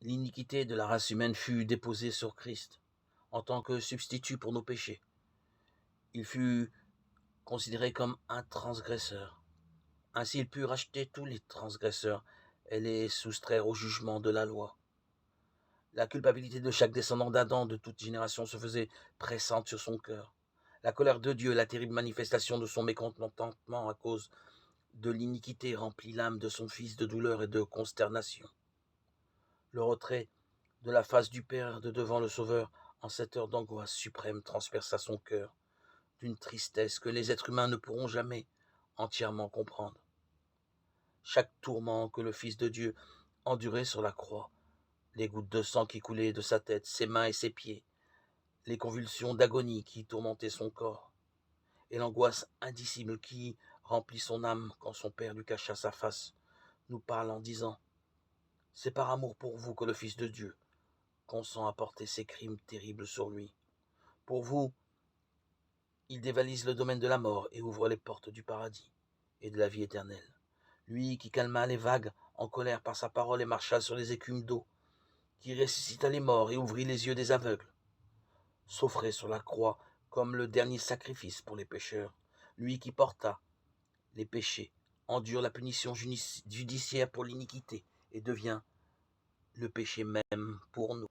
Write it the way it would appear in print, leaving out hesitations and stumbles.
l'iniquité de la race humaine fut déposée sur Christ en tant que substitut pour nos péchés. Il fut considéré comme un transgresseur. Ainsi il put racheter tous les transgresseurs et les soustraire au jugement de la loi. La culpabilité de chaque descendant d'Adam de toute génération se faisait pressante sur son cœur. La colère de Dieu, la terrible manifestation de son mécontentement à cause de l'iniquité remplit l'âme de son Fils de douleur et de consternation. Le retrait de la face du Père de devant le Sauveur en cette heure d'angoisse suprême transperça son cœur d'une tristesse que les êtres humains ne pourront jamais entièrement comprendre. Chaque tourment que le Fils de Dieu endurait sur la croix, les gouttes de sang qui coulaient de sa tête, ses mains et ses pieds, les convulsions d'agonie qui tourmentaient son corps, et l'angoisse indicible qui remplit son âme quand son Père lui cacha sa face, nous parle en disant « C'est par amour pour vous que le Fils de Dieu consent à porter ces crimes terribles sur lui. Pour vous, il dévalise le domaine de la mort et ouvre les portes du paradis et de la vie éternelle. Lui qui calma les vagues en colère par sa parole et marcha sur les écumes d'eau, qui ressuscita les morts et ouvrit les yeux des aveugles, s'offrait sur la croix comme le dernier sacrifice pour les pécheurs, lui qui porta les péchés, endure la punition judiciaire pour l'iniquité et devient le péché même pour nous.